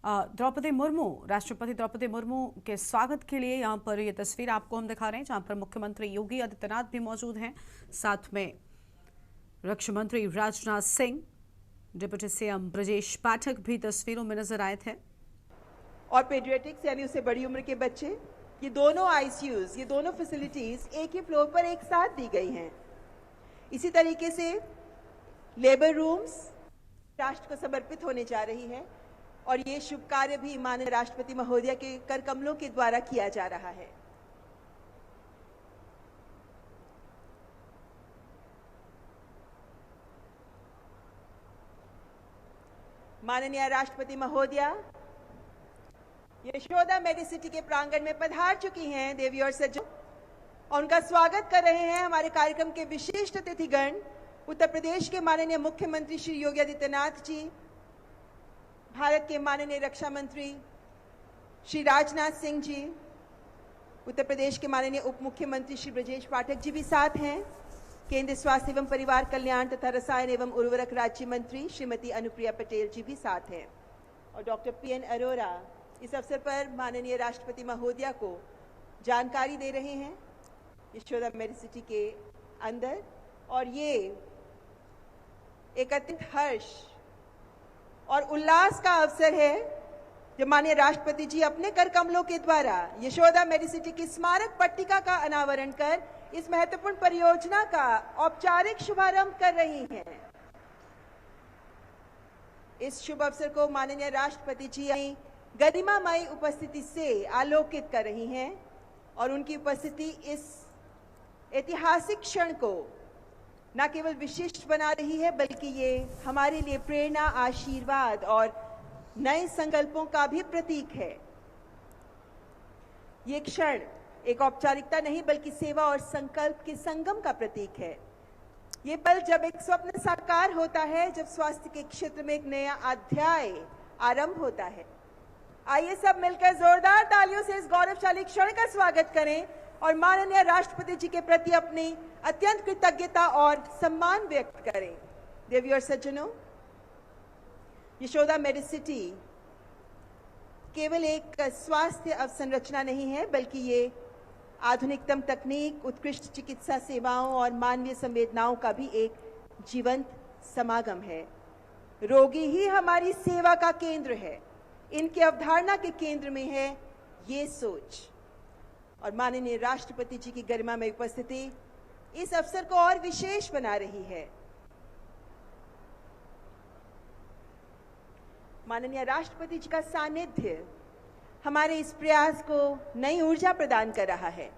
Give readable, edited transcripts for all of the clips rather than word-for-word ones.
द्रौपदी मुर्मू, राष्ट्रपति द्रौपदी मुर्मू के स्वागत के लिए यहाँ पर ये तस्वीर आपको हम दिखा रहे हैं, जहाँ पर मुख्यमंत्री योगी आदित्यनाथ भी मौजूद हैं, साथ में रक्षा मंत्री राजनाथ सिंह, डिप्टी सीएम ब्रजेश पाठक भी तस्वीरों में नजर आए थे। और पेडियाट्रिक्स यानी उससे बड़ी उम्र के बच्चे, ये दोनों आईसीयूज, ये दोनों फैसिलिटीज एक ही फ्लोर पर एक साथ दी गई हैं। इसी तरीके से लेबर रूम्स राष्ट्र को समर्पित होने जा रही है और ये शुभ कार्य भी माननीय राष्ट्रपति महोदया के कर कमलों के द्वारा किया जा रहा है। माननीय राष्ट्रपति महोदया यशोदा मेडिसिटी के प्रांगण में पधार चुकी हैं देवी और सज्जन, और उनका स्वागत कर रहे हैं हमारे कार्यक्रम के विशिष्ट अतिथिगण, उत्तर प्रदेश के माननीय मुख्यमंत्री श्री योगी आदित्यनाथ जी, भारत के माननीय रक्षा मंत्री श्री राजनाथ सिंह जी, उत्तर प्रदेश के माननीय उप मुख्यमंत्री श्री ब्रजेश पाठक जी भी साथ हैं, केंद्रीय स्वास्थ्य एवं परिवार कल्याण तथा रसायन एवं उर्वरक राज्य मंत्री श्रीमती अनुप्रिया पटेल जी भी साथ हैं, और डॉक्टर पीएन अरोरा इस अवसर पर माननीय राष्ट्रपति महोदया को जानकारी दे रहे हैं यशोदा मेडिसिटी के अंदर। और ये एक अत्यंत हर्ष और उल्लास का अवसर है जब माननीय राष्ट्रपति जी अपने कर कमलों के द्वारा यशोदा मेडिसिटी की स्मारक पट्टिका का अनावरण कर इस महत्वपूर्ण परियोजना का औपचारिक शुभारंभ कर रही हैं। इस शुभ अवसर को माननीय राष्ट्रपति जी अपनी गरिमामयी उपस्थिति से आलोकित कर रही हैं और उनकी उपस्थिति इस ऐतिहासिक क्षण को न केवल विशिष्ट बना रही है, बल्कि ये हमारे लिए प्रेरणा, आशीर्वाद और नए संकल्पों का भी प्रतीक है। ये क्षण एक औपचारिकता नहीं बल्कि सेवा और संकल्प के संगम का प्रतीक है। ये पल जब एक स्वप्न साकार होता है, जब स्वास्थ्य के क्षेत्र में एक नया अध्याय आरंभ होता है। आइए सब मिलकर जोरदार तालियों से इस गौरवशाली क्षण का स्वागत करें और माननीय राष्ट्रपति जी के प्रति अपनी अत्यंत कृतज्ञता और सम्मान व्यक्त करें। देवी और सज्जनों, यशोदा मेडिसिटी केवल एक स्वास्थ्य अवसंरचना नहीं है, बल्कि ये आधुनिकतम तकनीक, उत्कृष्ट चिकित्सा सेवाओं और मानवीय संवेदनाओं का भी एक जीवंत समागम है। रोगी ही हमारी सेवा का केंद्र है, इनकी अवधारणा के केंद्र में है ये सोच। और माननीय राष्ट्रपति जी की गरिमा में उपस्थिति इस अवसर को और विशेष बना रही है। माननीय राष्ट्रपति जी का सानिध्य हमारे इस प्रयास को नई ऊर्जा प्रदान कर रहा है,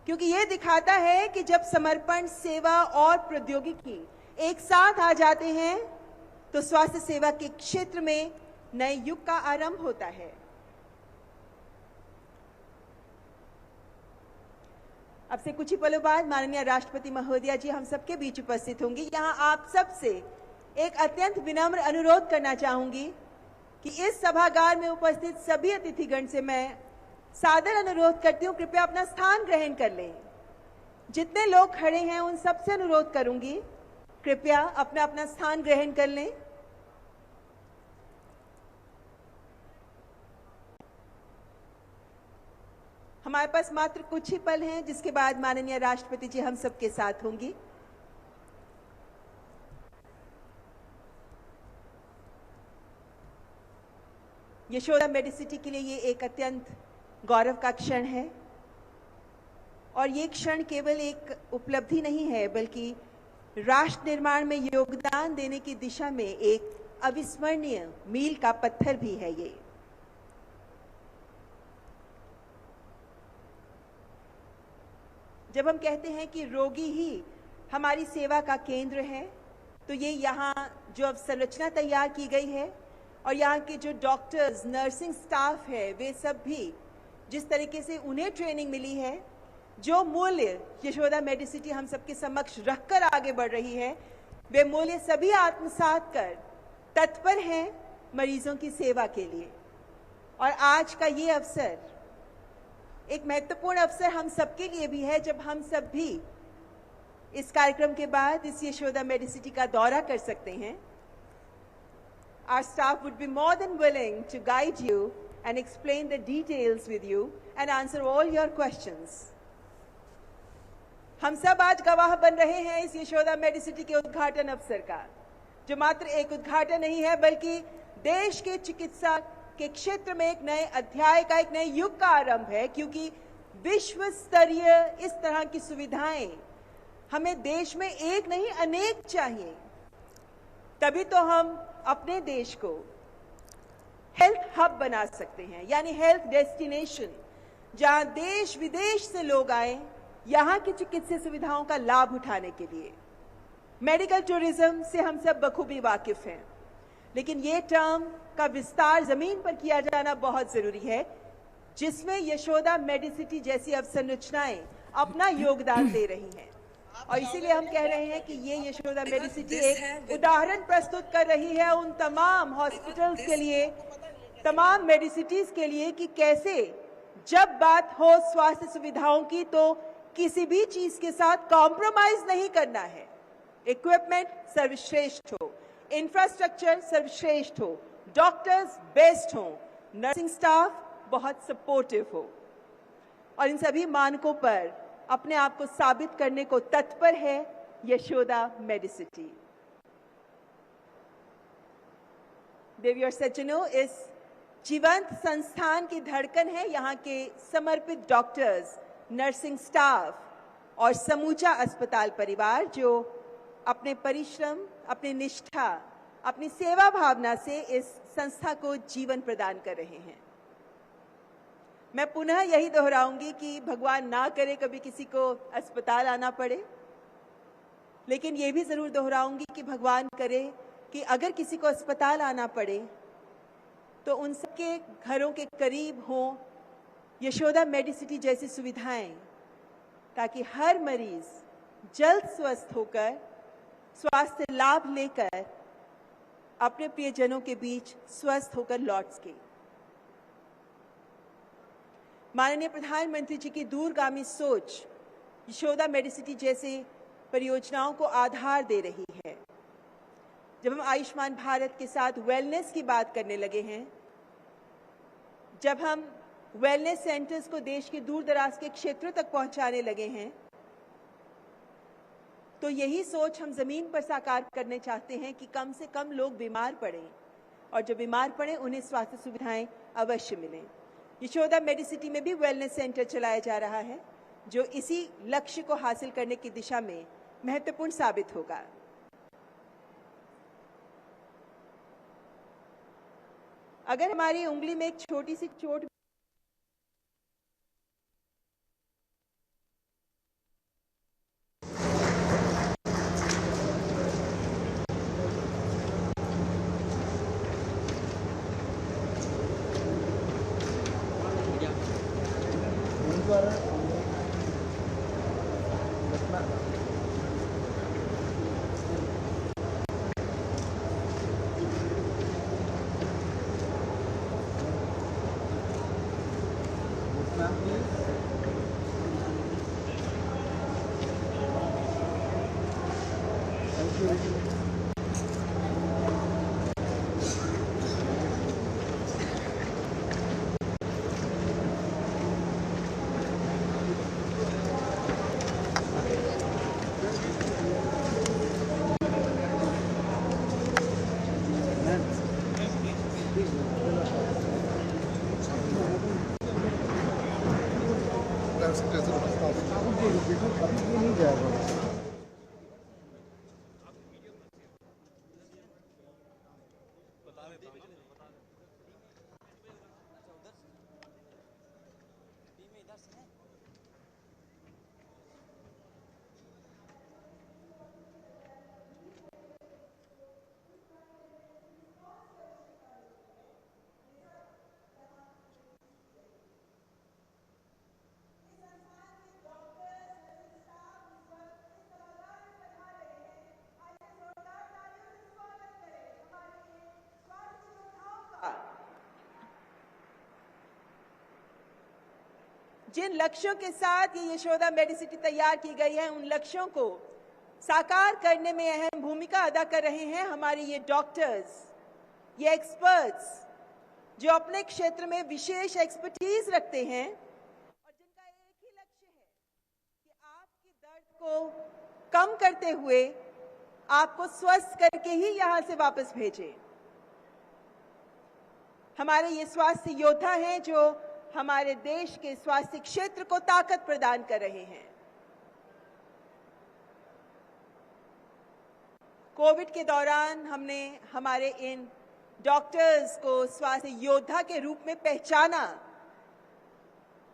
क्योंकि ये दिखाता है कि जब समर्पण, सेवा और प्रौद्योगिकी एक साथ आ जाते हैं तो स्वास्थ्य सेवा के क्षेत्र में नए युग का आरंभ होता है। अब से कुछ ही पलों बाद माननीय राष्ट्रपति महोदया जी हम सबके बीच उपस्थित होंगी। यहाँ आप सबसे एक अत्यंत विनम्र अनुरोध करना चाहूंगी कि इस सभागार में उपस्थित सभी अतिथिगण से मैं सादर अनुरोध करती हूँ, कृपया अपना स्थान ग्रहण कर लें। जितने लोग खड़े हैं उन सबसे अनुरोध करूंगी, कृपया अपना अपना स्थान ग्रहण कर लें। हमारे पास मात्र कुछ ही पल हैं, जिसके बाद माननीय राष्ट्रपति जी हम सबके साथ होंगी। यशोदा मेडिसिटी के लिए ये एक अत्यंत गौरव का क्षण है और ये क्षण केवल एक उपलब्धि नहीं है, बल्कि राष्ट्र निर्माण में योगदान देने की दिशा में एक अविस्मरणीय मील का पत्थर भी है। ये जब हम कहते हैं कि रोगी ही हमारी सेवा का केंद्र है, तो ये यहाँ जो अवसंरचना तैयार की गई है और यहाँ के जो डॉक्टर्स, नर्सिंग स्टाफ है, वे सब भी जिस तरीके से उन्हें ट्रेनिंग मिली है, जो मूल्य यशोदा मेडिसिटी हम सबके समक्ष रखकर आगे बढ़ रही है, वे मूल्य सभी आत्मसात कर तत्पर हैं मरीजों की सेवा के लिए। और आज का ये अवसर एक महत्वपूर्ण अवसर हम सबके लिए भी है, जब हम सब भी इस कार्यक्रम के बाद इस यशोदा मेडिसिटी का दौरा कर सकते हैं। our staff would be more than willing to guide you and explain the details with you and answer all your questions. हम सब आज गवाह बन रहे हैं इस यशोदा मेडिसिटी के उद्घाटन अवसर का, जो मात्र एक उद्घाटन नहीं है बल्कि देश के चिकित्सा के क्षेत्र में एक नए अध्याय का, एक नए युग का आरंभ है, क्योंकि विश्व स्तरीय इस तरह की सुविधाएं हमें देश में एक नहीं अनेक चाहिए। तभी तो हम अपने देश को हेल्थ हब बना सकते हैं, यानी हेल्थ डेस्टिनेशन, जहां देश विदेश से लोग आए यहां की चिकित्सा सुविधाओं का लाभ उठाने के लिए। मेडिकल टूरिज्म से हम सब बखूबी वाकिफ हैं, लेकिन ये टर्म का विस्तार जमीन पर किया जाना बहुत जरूरी है, जिसमें यशोदा मेडिसिटी जैसी अवसंरचनाएं अपना योगदान दे रही हैं। और इसीलिए हम कह रहे हैं कि ये यशोदा मेडिसिटी एक उदाहरण प्रस्तुत कर रही है उन तमाम हॉस्पिटल्स के लिए, तमाम मेडिसिटीज के लिए, कि कैसे जब बात हो स्वास्थ्य सुविधाओं की तो किसी भी चीज के साथ कॉम्प्रोमाइज नहीं करना है। इक्विपमेंट सर्वश्रेष्ठ हो, इंफ्रास्ट्रक्चर सर्वश्रेष्ठ हो, डॉक्टर्स बेस्ट हो, नर्सिंग स्टाफ बहुत सपोर्टिव हो, और इन सभी मानकों पर अपने आप को साबित करने को तत्पर है यशोदा मेडिसिटी। देवी और सज्जनों, इस जीवंत संस्थान की धड़कन है यहाँ के समर्पित डॉक्टर्स, नर्सिंग स्टाफ और समूचा अस्पताल परिवार, जो अपने परिश्रम, अपनी निष्ठा, अपनी सेवा भावना से इस संस्था को जीवन प्रदान कर रहे हैं। मैं पुनः यही दोहराऊंगी कि भगवान ना करे कभी किसी को अस्पताल आना पड़े, लेकिन ये भी जरूर दोहराऊंगी कि भगवान करे कि अगर किसी को अस्पताल आना पड़े तो उन सबके घरों के करीब हो यशोदा मेडिसिटी जैसी सुविधाएं, ताकि हर मरीज जल्द स्वस्थ होकर स्वास्थ्य लाभ लेकर अपने प्रियजनों के बीच स्वस्थ होकर लौट सके। माननीय प्रधानमंत्री जी की दूरगामी सोच यशोदा मेडिसिटी जैसे परियोजनाओं को आधार दे रही है। जब हम आयुष्मान भारत के साथ वेलनेस की बात करने लगे हैं, जब हम वेलनेस सेंटर्स को देश के दूर दराज के क्षेत्रों तक पहुंचाने लगे हैं, तो यही सोच हम जमीन पर साकार करने चाहते हैं कि कम से कम लोग बीमार पड़ें, और जो बीमार पड़ें उन्हें स्वास्थ्य सुविधाएं अवश्य मिलें। यशोदा मेडिसिटी में भी वेलनेस सेंटर चलाया जा रहा है, जो इसी लक्ष्य को हासिल करने की दिशा में महत्वपूर्ण साबित होगा। अगर हमारी उंगली में एक छोटी सी चोट नहीं जाएगा। जिन लक्ष्यों के साथ ये यशोदा मेडिसिटी तैयार की गई है, उन लक्ष्यों को साकार करने में अहम भूमिका अदा कर रहे हैं हमारे ये डॉक्टर्स, ये एक्सपर्ट्स जो अपने क्षेत्र में विशेष एक्सपर्टीज रखते हैं और जिनका एक ही लक्ष्य है कि आपकी दर्द को कम करते हुए आपको स्वस्थ करके ही यहां से वापस भेजें। हमारे ये स्वास्थ्य योद्धा हैं जो हमारे देश के स्वास्थ्य क्षेत्र को ताकत प्रदान कर रहे हैं। कोविड के दौरान हमने हमारे इन डॉक्टर्स को स्वास्थ्य योद्धा के रूप में पहचाना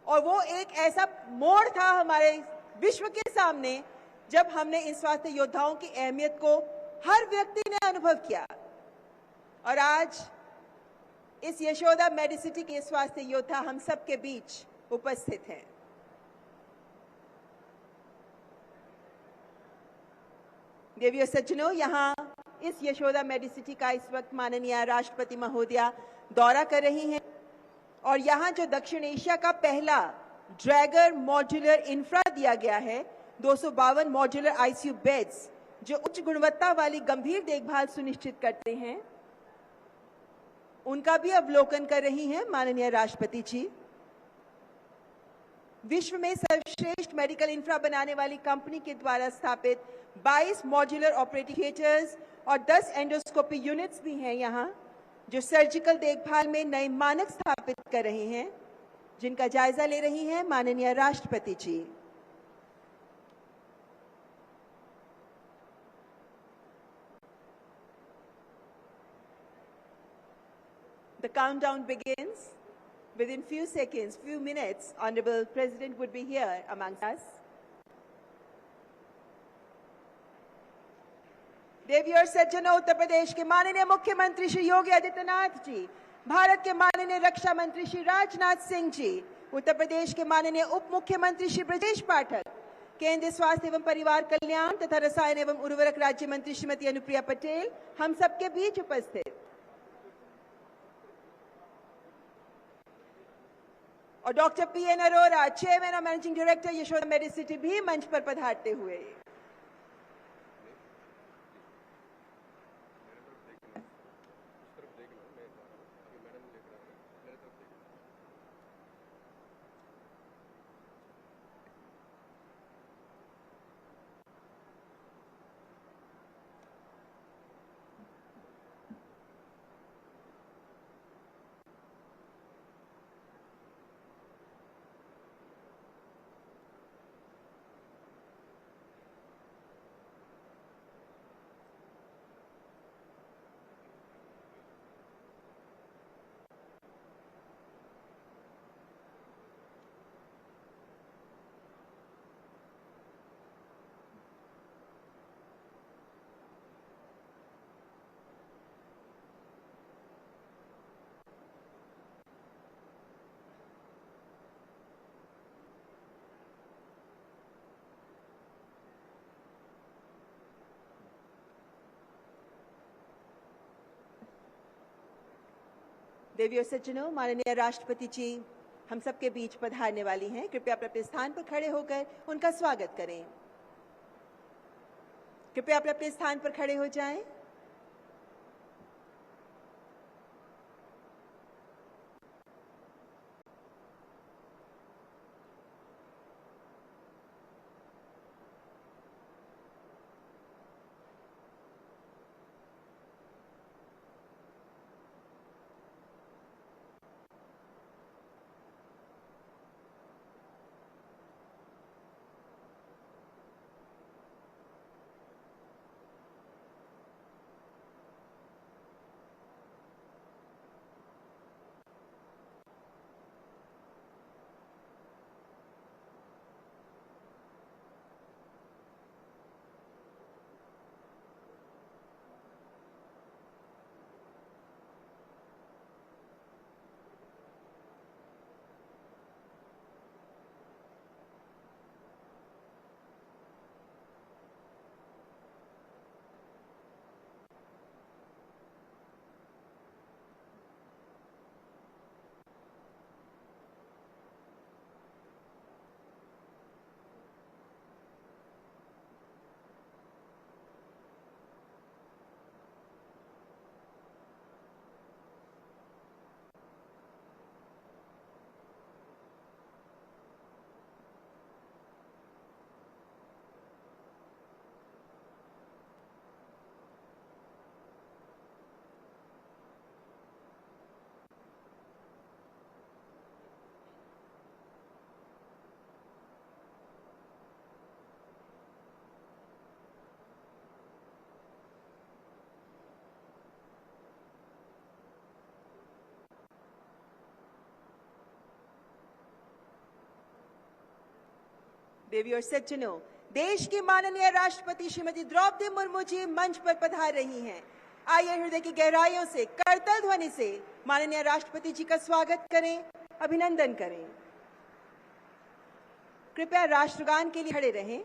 और वो एक ऐसा मोड़ था हमारे विश्व के सामने जब हमने इन स्वास्थ्य योद्धाओं की अहमियत को हर व्यक्ति ने अनुभव किया। और आज इस यशोदा मेडिसिटी के स्वास्थ्य योद्धा हम सबके बीच उपस्थित हैं। देवियों सज्जनों, यहाँ इस यशोदा मेडिसिटी का इस वक्त माननीय राष्ट्रपति महोदया दौरा कर रही हैं और यहाँ जो दक्षिण एशिया का पहला ड्रैगर मॉड्यूलर इंफ्रा दिया गया है, 252 मॉड्यूलर आईसीयू बेड्स जो उच्च गुणवत्ता वाली गंभीर देखभाल सुनिश्चित करते हैं, उनका भी अवलोकन कर रही हैं माननीय राष्ट्रपति जी। विश्व में सर्वश्रेष्ठ मेडिकल इंफ्रा बनाने वाली कंपनी के द्वारा स्थापित 22 मॉड्यूलर ऑपरेटिंग थिएटर्स और 10 एंडोस्कोपी यूनिट्स भी हैं यहाँ, जो सर्जिकल देखभाल में नए मानक स्थापित कर रहे हैं, जिनका जायजा ले रही हैं माननीय राष्ट्रपति जी। The countdown begins. Within few seconds, few minutes, Honorable President would be here amongst us. देवियों और सज्जनों, उत्तर प्रदेश के माननीय मुख्यमंत्री श्री योगी आदित्यनाथ जी, भारत के माननीय रक्षा मंत्री श्री राजनाथ सिंह जी, उत्तर प्रदेश के माननीय उप मुख्यमंत्री श्री ब्रजेश पाठक, केंद्रीय स्वास्थ्य एवं परिवार कल्याण तथा रसायन एवं उर्वरक राज्य मंत्री श्रीमती अनुप्रिया पटेल हम सबके बीच उपस्थित। और डॉक्टर पीएन अरोरा, चेयरमैन और मैनेजिंग डायरेक्टर यशोदा मेडिसिटी भी मंच पर पधारते हुए। देवियों सज्जनों, माननीय राष्ट्रपति जी हम सबके बीच पधारने वाली हैं। कृपया अपने स्थान पर खड़े होकर उनका स्वागत करें। कृपया अपने स्थान पर खड़े हो जाएं। देवी और सज्जनों, देश की माननीय राष्ट्रपति श्रीमती द्रौपदी मुर्मू जी मंच पर पधार रही हैं। आइए हृदय की गहराइयों से करतल ध्वनि से माननीय राष्ट्रपति जी का स्वागत करें, अभिनंदन करें। कृपया राष्ट्रगान के लिए खड़े रहें।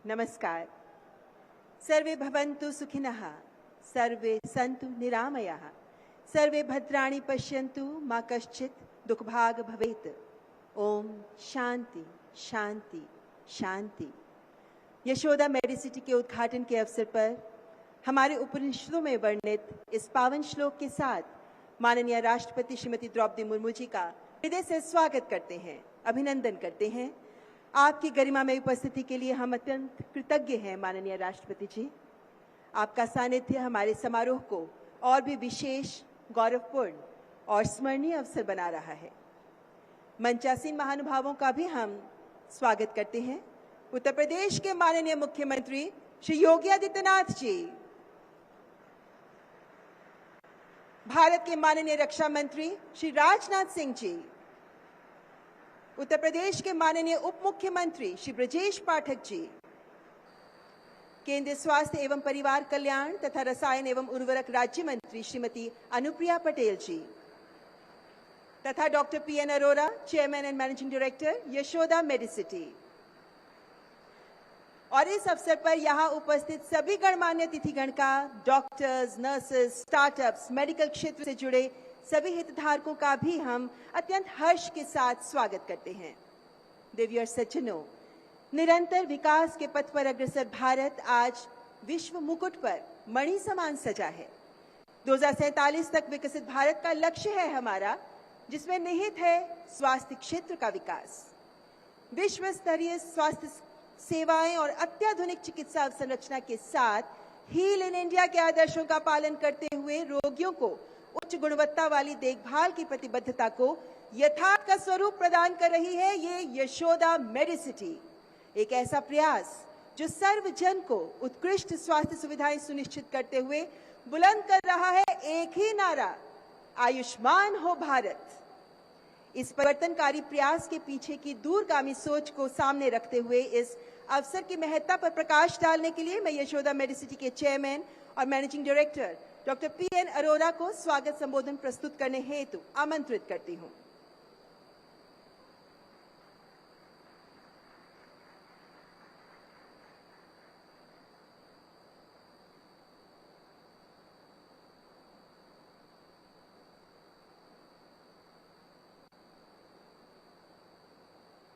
नमस्कार। सर्वे भवन्तु सुखिनः, सर्वे सन्तु निरामयाः, सर्वे भद्राणि पश्यन्तु मा कश्चित् दुःखभाग् भवेत्। ओम शांति शांति शांति। यशोदा मेडिसिटी के उद्घाटन के अवसर पर हमारे उपनिषदों में वर्णित इस पावन श्लोक के साथ माननीय राष्ट्रपति श्रीमती द्रौपदी मुर्मू जी का हृदय से स्वागत करते हैं, अभिनंदन करते हैं। आपकी गरिमा में उपस्थिति के लिए हम अत्यंत कृतज्ञ हैं माननीय राष्ट्रपति जी। आपका सानिध्य हमारे समारोह को और भी विशेष, गौरवपूर्ण और स्मरणीय अवसर बना रहा है। मंचासीन महानुभावों का भी हम स्वागत करते हैं। उत्तर प्रदेश के माननीय मुख्यमंत्री श्री योगी आदित्यनाथ जी, भारत के माननीय रक्षा मंत्री श्री राजनाथ सिंह जी, उत्तर प्रदेश के माननीय उप मुख्यमंत्री श्री ब्रजेश पाठक जी, केंद्रीय स्वास्थ्य एवं परिवार कल्याण तथा रसायन एवं उर्वरक राज्य मंत्री श्रीमती अनुप्रिया पटेल जी, तथा doctor PN Arora, chairman and managing director Yashoda Medicity. और इस अवसर पर यहाँ उपस्थित सभी गणमान्य तिथिगण का, डॉक्टर्स, नर्सेस, स्टार्टअप्स, मेडिकल क्षेत्र से जुड़े सभी हितधारकों का भी हम अत्यंत हर्ष के साथ स्वागत करते हैं। देवी और सज्जनों, निरंतर विकास के पथ पर अग्रसर भारत आज विश्व मुकुट पर मणि समान सजा है। 2047 तक विकसित भारत का लक्ष्य है हमारा, जिसमें निहित है स्वास्थ्य क्षेत्र का विकास। विश्व स्तरीय स्वास्थ्य सेवाएं और अत्याधुनिक चिकित्सा अवसंरचना के साथ हील इन इंडिया के आदर्शों का पालन करते हुए रोगियों को उच्च गुणवत्ता वाली देखभाल की प्रतिबद्धता को यथार्थ का स्वरूप प्रदान कर रही है ये यशोदा मेडिसिटी। एक ऐसा प्रयास जो सर्वजन को उत्कृष्ट स्वास्थ्य सुविधाएं सुनिश्चित करते हुए बुलंद कर रहा है एक ही नारा, आयुष्मान हो भारत। इस परिवर्तनकारी प्रयास के पीछे की दूरगामी सोच को सामने रखते हुए इस अवसर की महत्ता पर प्रकाश डालने के लिए मैं यशोदा मेडिसिटी के चेयरमैन और managing director doctor PN Arora को स्वागत संबोधन प्रस्तुत करने हेतु आमंत्रित करती हूं।